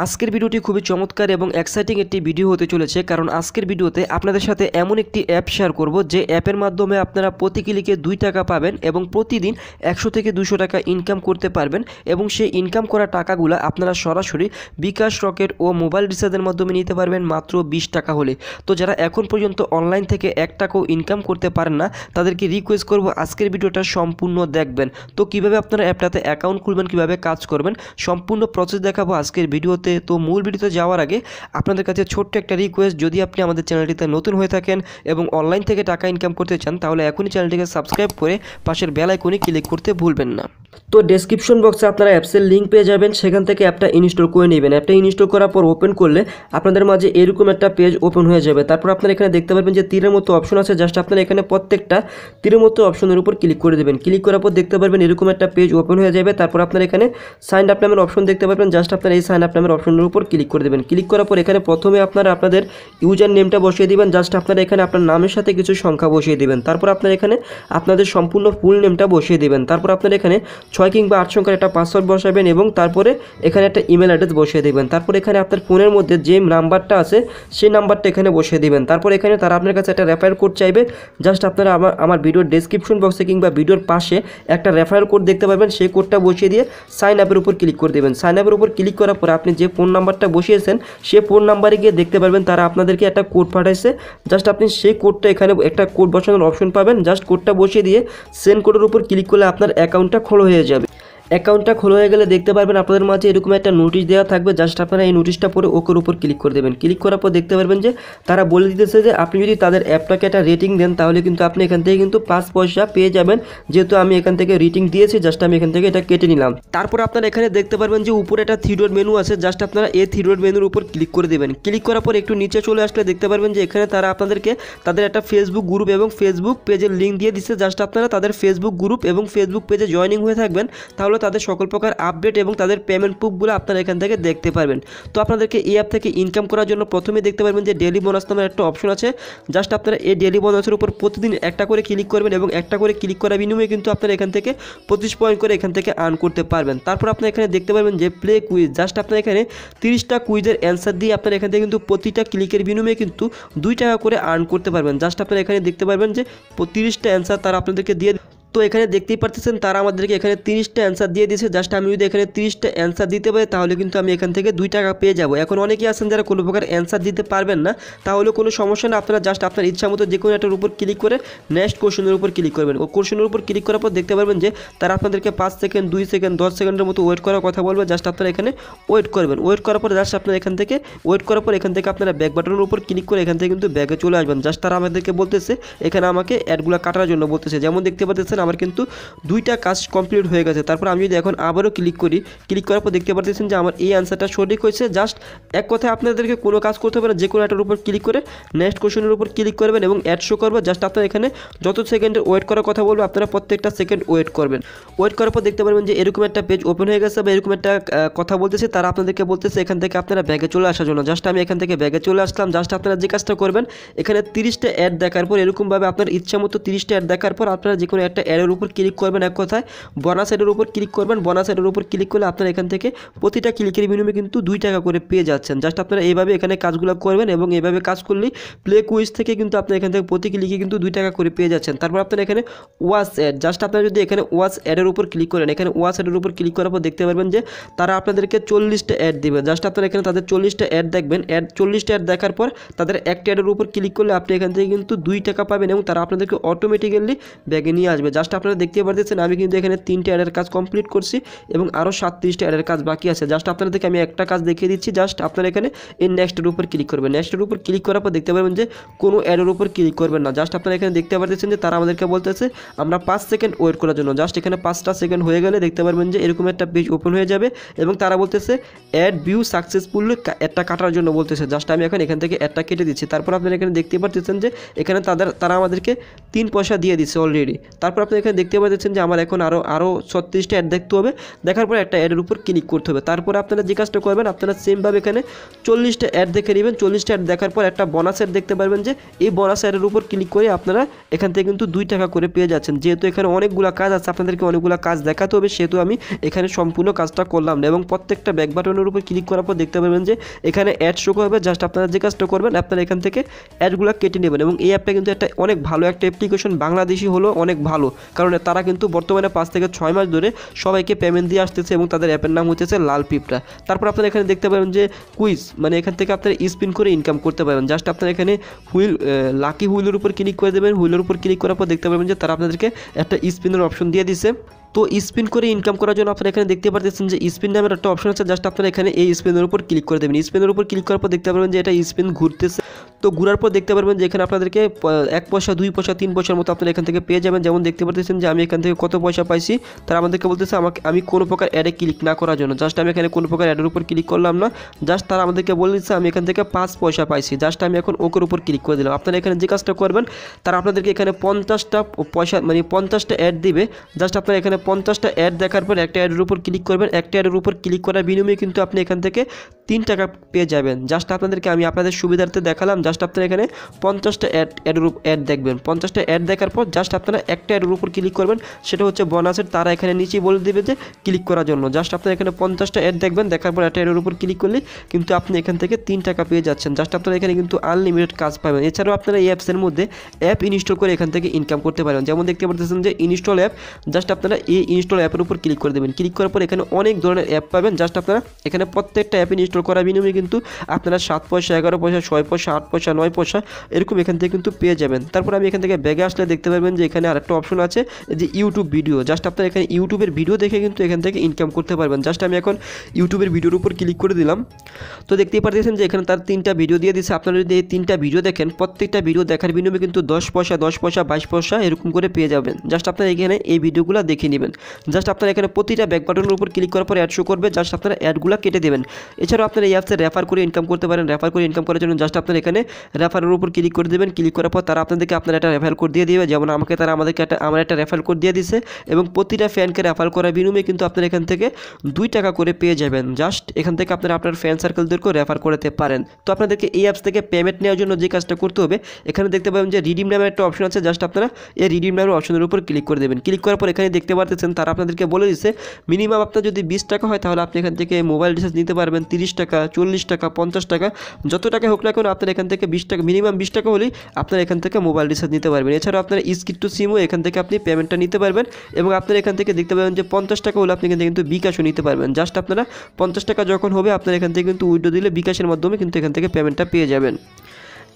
আজকের ভিডিওটি খুবই চমৎকার এবং এক্সাইটিং একটি ভিডিও হতে চলেছে, কারণ আজকের ভিডিওতে আপনাদের সাথে এমন একটি অ্যাপ শেয়ার করব যে অ্যাপের মাধ্যমে আপনারা প্রতি ক্লিকে 2 টাকা পাবেন এবং প্রতিদিন 100 থেকে 200 টাকা ইনকাম করতে পারবেন এবং সেই ইনকাম করা টাকাগুলো আপনারা সরাসরি বিকাশ, রকেট ও মোবাইল রিচার্জের মাধ্যমে নিতে পারবেন মাত্র 20 টাকা হলে। তো যারা এখন পর্যন্ত অনলাইন থেকে 1 টাকাও ইনকাম করতে পারেন না তাদেরকে রিকোয়েস্ট করব আজকের ভিডিওটা সম্পূর্ণ দেখবেন। তো কিভাবে আপনারা অ্যাপটাতে অ্যাকাউন্ট খুলবেন, কিভাবে কাজ করবেন, সম্পূর্ণ প্রসেস দেখাবো আজকের ভিডিওতে। তো মূল ভিডিওতে যাওয়ার আগে আপনাদের কাছে ছোট্ট একটা রিকোয়েস্ট, যদি আপনি আমাদের চ্যানেলটিতে নতুন হয়ে থাকেন এবং অনলাইন থেকে টাকা ইনকাম করতে চান তাহলে এখনই চ্যানেলটিকে সাবস্ক্রাইব করে পাশের বেল আইকনে ক্লিক করতে ভুলবেন না। তো ডেসক্রিপশন বক্সে আপনারা অ্যাপসের লিঙ্ক পেয়ে যাবেন, সেখান থেকে অ্যাপটা ইনস্টল করে নেবেন। অ্যাপটা ইনস্টল করার পর ওপেন করলে আপনাদের মাঝে এরকম একটা পেজ ওপেন হয়ে যাবে। তারপর আপনারা এখানে দেখতে পারবেন যে তীরের মতো অপশন আছে, জাস্ট আপনারা এখানে প্রত্যেকটা তীরের মতো অপশনের উপর ক্লিক করে দেবেন। ক্লিক করার পর দেখতে পারবেন এরকম একটা পেজ ওপেন হয়ে যাবে। তারপর আপনারা এখানে সাইন আপ নামের অপশন দেখতে পারবেন, জাস্ট আপনারা এই সাইন আপ নামের অপশনের উপর ক্লিক করে দেবেন। ক্লিক করার পর এখানে প্রথমে আপনারা আপনাদের ইউজার নেমটা বসিয়ে দিবেন, জাস্ট আপনারা এখানে আপনার নামের সাথে কিছু সংখ্যা বসিয়ে দিবেন। তারপর আপনারা এখানে আপনাদের সম্পূর্ণ ফুল নেমটা বসিয়ে দিবেন। তারপর আপনারা এখানে 6 কিংবা 8 সংখ্যার একটা পাসওয়ার্ড বসাবেন এবং তারপরে এখানে একটা ইমেল অ্যাড্রেস বসিয়ে দেবেন। তারপর এখানে আপনার ফোনের মধ্যে যে নাম্বারটা আছে সেই নাম্বারটা এখানে বসিয়ে দিবেন। তারপর এখানে তারা আপনার কাছে একটা রেফারেল কোড চাইবে, জাস্ট আপনারা আমার ভিডিওর ডেসক্রিপশন বক্সে কিংবা ভিডিওর পাশে একটা রেফারেল কোড দেখতে পাবেন, সেই কোডটা বসিয়ে দিয়ে সাইন আপের উপর ক্লিক করে দেবেন। সাইন আপের উপর ক্লিক করার পর আপনি যে ফোন নাম্বারটা বসিয়েছেন সেই ফোন নাম্বারে গিয়ে দেখতে পারবেন তারা আপনাদেরকে একটা কোড পাঠাইছে, জাস্ট আপনি সেই কোডটা এখানে একটা কোড বসানোর অপশন পাবেন, জাস্ট কোডটা বসিয়ে দিয়ে সেন্ড কোডের উপর ক্লিক করলে আপনার অ্যাকাউন্টটা খোলা হয়ে যাবে। অ্যাকাউন্টটা খোলা হয়ে গেলে দেখতে পারবেন আপনাদের মাঝে এরকম একটা নোটিশ দেওয়া থাকবে, জাস্ট আপনারা এই নোটিশটা পরে ওকের উপর ক্লিক করে দেবেন। ক্লিক করার পর দেখতে পারবেন যে তারা বলে দিতেছে যে আপনি যদি তাদের অ্যাপটাকে একটা রেটিং দেন তাহলে কিন্তু আপনি এখান থেকে কিন্তু 5 পয়সা পেয়ে যাবেন। যেহেতু আমি এখান থেকে রেটিং দিয়েছি, জাস্ট আমি এখান থেকে এটা কেটে নিলাম। তারপর আপনারা এখানে দেখতে পারবেন যে উপরে একটা 3 ডট মেনু আছে, জাস্ট আপনারা এই 3 ডট মেনুর উপর ক্লিক করে দেবেন। ক্লিক করার পর একটু নিচে চলে আসলে দেখতে পারবেন যে এখানে তারা আপনাদেরকে তাদের একটা ফেসবুক গ্রুপ এবং ফেসবুক পেজের লিঙ্ক দিয়ে দিচ্ছে, জাস্ট আপনারা তাদের ফেসবুক গ্রুপ এবং ফেসবুক পেজে জয়েনিং হয়ে থাকবেন, তাহলে তাদের সকল প্রকার আপডেট এবং তাদের পেমেন্ট প্রুফগুলো আপনারা এখান থেকে দেখতে পারবেন। তো আপনাদেরকে এই অ্যাপ থেকে ইনকাম করার জন্য প্রথমে দেখতে পারবেন যে ডেলি বোনাস নামের একটা অপশন আছে, জাস্ট আপনারা এই ডেলি বোনাসের উপর প্রতিদিন একটা করে ক্লিক করবেন এবং একটা করে ক্লিক করার বিনিময়ে কিন্তু আপনারা এখান থেকে 25 পয়েন্ট করে এখান থেকে আর্ন করতে পারবেন। তারপর আপনারা এখানে দেখতে পারবেন যে প্লে কুইজ, জাস্ট আপনারা এখানে 30টা কুইজের অ্যান্সার দিয়ে আপনারা এখান থেকে কিন্তু প্রতিটা ক্লিকের বিনিময়ে কিন্তু 2 টাকা করে আর্ন করতে পারবেন। জাস্ট আপনারা এখানে দেখতে পারবেন যে 30টা অ্যান্সার তারা আপনাদেরকে দিয়ে। তো এখানে দেখতেই পাচ্ছেন তারা আমাদেরকে এখানে 30টা অ্যান্সার দিয়ে দিয়েছে, জাস্ট আমি যদি এখানে 30টা অ্যান্সার দিতে পারি তাহলে কিন্তু আমি এখান থেকে 2 টাকা পেয়ে যাব। এখন অনেকেই আছেন যারা কোনো প্রকার অ্যান্সার দিতে পারবেন না, তাহলে কোনো সমস্যা না, আপনারা জাস্ট আপনার ইচ্ছা মতো যে কোনো একটার উপর ক্লিক করে নেক্সট কোশ্চেনের উপর ক্লিক করবেন। ও কোশ্চেনের উপর ক্লিক করার পর দেখতে পারবেন যে তারা আপনাদেরকে 5 সেকেন্ড, 2 সেকেন্ড, 10 সেকেন্ডের মতো ওয়েট করার কথা বলবে, জাস্ট আপনারা এখানে ওয়েট করবেন। ওয়েট করার পর জাস্ট আপনারা এখান থেকে ওয়েট করার পর এখান থেকে আপনারা ব্যাক বাটনের উপর ক্লিক করে এখান থেকে কিন্তু ব্যাগে চলে আসবেন। জাস্ট তারা আমাদেরকে বলতেছে এখানে আমাকে অ্যাডগুলো কাটার জন্য বলতেছে, যেমন দেখতে পাচ্ছেন আমার কিন্তু 2টা কাজ কমপ্লিট হয়ে গেছে। তারপর আমি যদি এখন আবারও ক্লিক করি, ক্লিক করার পর দেখতে পাচ্ছেন যে আমার এই আনসারটা সঠিক হয়েছে। জাস্ট এক কথায় আপনাদেরকে কোনো কাজ করতে হবে না, যে কোনো একটার উপর ক্লিক করে নেক্সট কোশ্চেনের উপর ক্লিক করবেন এবং অ্যাড শো করবে, জাস্ট আপনারা এখানে যত সেকেন্ডের ওয়েট করার কথা বলবে আপনারা প্রত্যেকটা সেকেন্ড ওয়েট করবেন। ওয়েট করার পর দেখতে পারবেন যে এরকম একটা পেজ ওপেন হয়ে গেছে বা এরকম একটা কথা বলতেছে, তারা আপনাদেরকে বলতেছে এখান থেকে আপনারা ব্যাগে চলে আসার জন্য। জাস্ট আমি এখান থেকে ব্যাগে চলে আসলাম। জাস্ট আপনারা যে কাজটা করবেন এখানে 30টা অ্যাড দেখার পর এরকমভাবে আপনার ইচ্ছা মতো 30টা অ্যাড দেখার পর আপনারা যে কোনো একটা অ্যাডের উপর ক্লিক করবেন, এক কথায় বোনাস অ্যাডের উপর ক্লিক করবেন। বোনাস অ্যাডের উপর ক্লিক করলে আপনারা এখান থেকে প্রতিটা ক্লিকের বিনিময়ে কিন্তু 2 টাকা করে পেয়ে যাচ্ছেন। জাস্ট আপনারা এইভাবে এখানে কাজগুলো করবেন এবং এইভাবে কাজ করলেই প্লে কুইজ থেকে কিন্তু আপনারা এখান থেকে প্রতি ক্লিকে কিন্তু 2 টাকা করে পেয়ে যাচ্ছেন। তারপর আপনারা এখানে ওয়াচ অ্যাড, জাস্ট আপনারা যদি এখানে ওয়াচ অ্যাডের উপর ক্লিক করেন, এখানে ওয়াচ অ্যাডের উপর ক্লিক করার পর দেখতে পারবেন যে তারা আপনাদেরকে 40টা অ্যাড দেবে। জাস্ট আপনারা এখানে তাদের 40টা অ্যাড দেখবেন। 40টা অ্যাড দেখার পর তাদের একটা অ্যাডের উপর ক্লিক করলে আপনি এখান থেকে কিন্তু 2 টাকা পাবেন এবং তারা আপনাদেরকে অটোমেটিক্যালি ব্যাগে নিয়ে আসবে। জাস্ট আপনারা দেখতে পারতেছেন আমি কিন্তু এখানে 3টে অ্যাডের কাজ কমপ্লিট করছি এবং আরও 37টা অ্যাডের কাজ বাকি আছে। জাস্ট আপনাদেরকে আমি একটা কাজ দেখিয়ে দিচ্ছি, জাস্ট আপনারা এখানে এই নেক্সটের উপর ক্লিক করবেন। নেক্সটের উপর ক্লিক করার পর দেখতে পারবেন যে কোনো অ্যাডের উপর ক্লিক করবেন না। জাস্ট আপনারা এখানে দেখতে পাচ্ছেন যে তারা আমাদেরকে বলতেছে আমরা 5 সেকেন্ড ওয়েট করার জন্য। জাস্ট এখানে 5টা সেকেন্ড হয়ে গেলে দেখতে পারবেন যে এরকম একটা পেজ ওপেন হয়ে যাবে এবং তারা বলতেছে অ্যাড ভিউ সাকসেসফুল, একটা কাটার জন্য বলতেছে। জাস্ট আমি এখান থেকে একটা কেটে দিচ্ছি। তারপর আপনারা এখানে দেখতে পাচ্ছেন যে এখানে তারা আমাদেরকে 3 পয়সা দিয়ে দিচ্ছে অলরেডি। তারপর আপনি এখানে দেখতে পাচ্ছেন যে আমার এখন আরও 36টা অ্যাড দেখতে হবে, দেখার পর একটা অ্যাডের উপর ক্লিক করতে হবে। তারপরে আপনারা যে কাজটা করবেন, আপনারা সেমভাবে এখানে 40টা অ্যাড দেখে নেবেন। 40টা অ্যাড দেখার পর একটা বোনাস অ্যাড দেখতে পারবেন, যে এই বোনাস অ্যাডের উপর ক্লিক করে আপনারা এখান থেকে কিন্তু 2 টাকা করে পেয়ে যাচ্ছেন। যেহেতু এখানে অনেকগুলো কাজ আছে, আপনাদেরকে অনেকগুলো কাজ দেখাতে হবে, সেহেতু আমি এখানে সম্পূর্ণ কাজটা করলাম না। এবং প্রত্যেকটা ব্যাক বাটনের উপর ক্লিক করার পর দেখতে পাবেন যে এখানে অ্যাড শো করবে। জাস্ট আপনারা যে কাজটা করবেন, আপনারা এখান থেকে অ্যাডগুলো কেটে নেবেন। এবং এই অ্যাপটা কিন্তু একটা অনেক ভালো একটা অ্যাপ্লিকেশন, বাংলাদেশি হলো অনেক ভালো, কারণ তারা কিন্তু বর্তমানে 5 থেকে 6 মাস ধরে সবাইকে পেমেন্ট দিয়ে আসতেছে এবং তাদের অ্যাপের নাম হচ্ছে লাল পিঁপড়া। তারপর আপনারা এখানে দেখতে পাবেন যে কুইজ, মানে এখান থেকে আপনারা স্পিন করে ইনকাম করতে পারবেন। জাস্ট আপনারা এখানে লাকি হুইলের উপর ক্লিক করে দেবেন। হুইলের উপর ক্লিক করার পর দেখতে পাবেন যে তারা আপনাদেরকে একটা স্পিনের অপশন দিয়ে দিছে। তো স্পিন করে ইনকাম করার জন্য আপনারা এখানে দেখতে পাচ্ছেন যে স্পিন নামের একটা অপশন আছে। জাস্ট আপনারা এখানে এই স্পিনের উপর ক্লিক করে দেবেন। স্পিনের উপর ক্লিক করার পর দেখতে পারবেন যে এটা স্পিন ঘুরতেছে। তো ঘোরার পর দেখতে পারবেন যে এখানে আপনাদেরকে 1 পয়সা, 2 পয়সা, 3 পয়সার মতো আপনারা এখান থেকে পেয়ে যাবেন। যেমন দেখতে পাচ্ছেন যে আমি এখান থেকে কত পয়সা পাইছি, তারা আমাদেরকে বলতেছে আমি কোনো প্রকার অ্যাডে ক্লিক না করার জন্য। জাস্ট আমি এখানে কোনো প্রকার অ্যাডের উপর ক্লিক করলাম না, জাস্ট তারা আমাদেরকে বলে দিচ্ছে আমি এখান থেকে 5 পয়সা পাইছি। জাস্ট আমি এখন ওকের উপর ক্লিক করে দিলাম। আপনারা এখানে যে কাজটা করবেন, তারা আপনাদেরকে এখানে 50টা পয়সা, মানে 50টা অ্যাড দিবে। জাস্ট আপনারা এখানে 50টা অ্যাড দেখার পর একটা অ্যাডের উপর ক্লিক করবেন। একটা অ্যাডের উপর ক্লিক করার বিনিময়ে কিন্তু আপনি এখান থেকে 3 টাকা পেয়ে যাবেন। জাস্ট আপনাদেরকে আমি আপনাদের সুবিধার্থে দেখালাম। জাস্ট আপনারা এখানে 50টা অ্যাড দেখবেন। 50টা অ্যাড দেখার পর জাস্ট আপনারা একটা অ্যাডের উপর ক্লিক করবেন, সেটা হচ্ছে বোনাসের। তারা এখানে নিচেই বলে দেবে যে ক্লিক করার জন্য। জাস্ট আপনারা এখানে 50টা অ্যাড দেখবেন, দেখার পর একটা অ্যাডের উপর ক্লিক করলে কিন্তু আপনি এখান থেকে 3 টাকা পেয়ে যাচ্ছেন। জাস্ট আপনারা এখানে কিন্তু আনলিমিটেড কাজ পাবেন। এছাড়াও আপনারা এই অ্যাপসের মধ্যে অ্যাপ ইনস্টল করে এখান থেকে ইনকাম করতে পারেন। যেমন দেখতে পাচ্ছেন যে ইনস্টল অ্যাপ, জাস্ট আপনারা এই ইনস্টল অ্যাপের উপর ক্লিক করে দেবেন। ক্লিক করার পর এখানে অনেক ধরনের অ্যাপ পাবেন। জাস্ট আপনারা এখানে প্রত্যেকটা অ্যাপ ইনস্টল করার বিনিময়ে কিন্তু আপনারা 7 পয়সা, 11 পয়সা, 6 পয়সা, 8 পয়সা, 9 পয়সা এরকম এখান থেকে কিন্তু পেয়ে যাবেন। তারপর আমি এখান থেকে ব্যাগে আসলে দেখতে পারবেন যে এখানে আরেকটা অপশন আছে যে ইউটিউব ভিডিও। জাস্ট আপনারা এখানে ইউটিউবের ভিডিও দেখে কিন্তু এখান থেকে ইনকাম করতে পারবেন। জাস্ট আমি এখন ইউটিউবের ভিডিওর উপর ক্লিক করে দিলাম। তো দেখতেই পাচ্ছেন যে এখানে তার 3টা ভিডিও দিয়ে দিচ্ছে। আপনারা যদি এই 3টা ভিডিও দেখেন, প্রত্যেকটা ভিডিও দেখার বিনিময়ে কিন্তু 10 পয়সা, 10 পয়সা, 22 পয়সা এরকম করে পেয়ে যাবেন। জাস্ট আপনারা এখানে এই ভিডিওগুলো দেখে নেবেন। জাস্ট আপনারা এখানে প্রতিটা ব্যাক বাটনের উপর ক্লিক করার পর অ্যাড শো করবে। জাস্ট আপনারা অ্যাডগুলো কেটে দেবেন। এছাড়াও আপনারা এই অ্যাপসে রেফার করে ইনকাম করতে পারেন। রেফার করে ইনকাম করার জন্য জাস্ট আপনারা এখানে রেফারের উপর ক্লিক করে দেবেন। ক্লিক করার পর তারা আপনাদেরকে আপনার একটা রেফার কোড দিয়ে দিবে। যেমন আমাদেরকে আমার একটা রেফার কোড দিয়ে দিছে এবং প্রতিটা ফ্যানকে রেফার করার বিনিময়ে কিন্তু আপনারা এখান থেকে 2 টাকা করে পেয়ে যাবেন। জাস্ট এখান থেকে আপনারা আপনার ফ্যান সার্কেলদেরকেও রেফার করতে পারেন। তো আপনাদেরকে এই অ্যাপস থেকে পেমেন্ট নেওয়ার জন্য যে কাজটা করতে হবে, এখানে দেখতে পাবেন যে রিডিম নামের একটা অপশন আছে। জাস্ট আপনারা এই রিডিম নামের অপশনের উপর ক্লিক করে দেবেন। ক্লিক করার পর এখানে দেখতে পাচ্ছেন তারা আপনাদেরকে বলে দিচ্ছে মিনিমাম আপনার যদি 20 টাকা হয় তাহলে আপনি এখান থেকে মোবাইল রিচার্জ নিতে পারবেন। 30 টাকা, 40 টাকা, 50 টাকা, যত টাকা হোক না কেন আপনার এখান থেকে 20 টাকা, মিনিমাম 20 টাকা হলেই আপনার এখান থেকে মোবাইল রিচার্জ নিতে পারবেন। এছাড়াও আপনার স্কিপ টু সিমও এখান থেকে আপনি পেমেন্টটা নিতে পারবেন। এবং আপনার এখান থেকে দেখতে পাবেন যে 50 টাকা হলে আপনি এখান থেকে কিন্তু বিকাশও নিতে পারবেন। জাস্ট আপনারা 50 টাকা যখন হবে আপনার এখান থেকে কিন্তু উইথড্র দিলে বিকাশের মাধ্যমে কিন্তু এখান থেকে পেমেন্টটা পেয়ে যাবেন।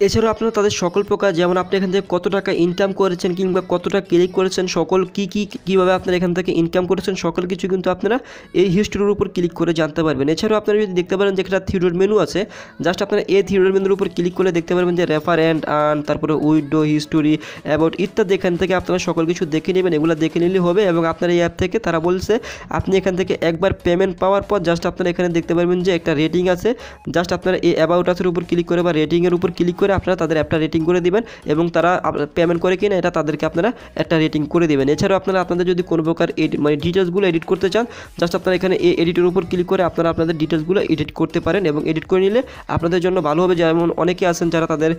এছাড়াও আপনারা তাদের সকল প্রকার, যেমন আপনি এখান থেকে কত টাকা ইনকাম করেছেন কিংবা কতটা ক্লিক করেছেন, সকল কীভাবে আপনারা এখান থেকে ইনকাম করেছেন, সকল কিছু কিন্তু আপনারা এই হিস্ট্রির উপর ক্লিক করে জানতে পারবেন। এছাড়াও আপনারা যদি দেখতে পারেন যে একটা থিওডোর মেনু আছে, জাস্ট আপনারা এই থিওডোর মেনুর উপর ক্লিক করে দেখতে পারবেন যে রেফার অ্যান্ড আর্ন, তারপরে উইথড্র, হিস্টোরি, অ্যাবাউট ইত্যাদি এখান থেকে আপনারা সকল কিছু দেখে নেবেন। এগুলো দেখে নিলেই হবে। এবং আপনার এই অ্যাপ থেকে তারা বলছে আপনি এখান থেকে একবার পেমেন্ট পাওয়ার পর জাস্ট আপনারা এখানে দেখতে পারবেন যে একটা রেটিং আছে। জাস্ট আপনারা এই অ্যাবাউট আসের উপর ক্লিক করে বা রেটিংয়ের উপর ক্লিক করে আপনারা তাদের অ্যাপটা রেটিং করে দিবেন এবং তারা পেমেন্ট করে কিনা এটা তাদেরকে আপনারা একটা রেটিং করে দিবেন। এছাড়াও আপনারা আপনাদের যদি কোনো প্রকার মানে ডিটেলসগুলো এডিট করতে চান, জাস্ট আপনারা এখানে এই এডিটের উপর ক্লিক করে আপনারা আপনাদের ডিটেলসগুলো এডিট করতে পারেন এবং এডিট করে নিলে আপনাদের জন্য ভালো হবে। যেমন অনেকে আছেন যারা তাদের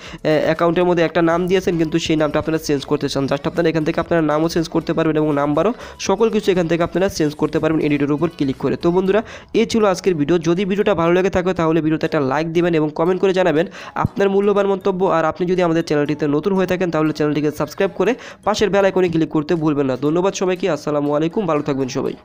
অ্যাকাউন্টের মধ্যে একটা নাম দিয়েছেন কিন্তু সেই নামটা আপনারা চেঞ্জ করতে চান, জাস্ট আপনারা এখান থেকে আপনারা নামও চেঞ্জ করতে পারবেন এবং নাম্বারও, সকল কিছু এখান থেকে আপনারা চেঞ্জ করতে পারবেন এডিটের উপর ক্লিক করে। তো বন্ধুরা, এই ছিল আজকের ভিডিও। যদি ভিডিওটা ভালো লেগে থাকে তাহলে ভিডিওতে একটা লাইক দিবেন এবং কমেন্ট করে জানাবেন আপনার মূল্যবান মন্তব্য। আর আপনি যদি আমাদের চ্যানেলটিতে নতুন হয়ে থাকেন তাহলে চ্যানেলটিকে সাবস্ক্রাইব করে পাশের বেল আইকনে ক্লিক করতে ভুলবেন না। ধন্যবাদ সবাইকে। আসসালামু আলাইকুম, ভালো থাকবেন সবাই।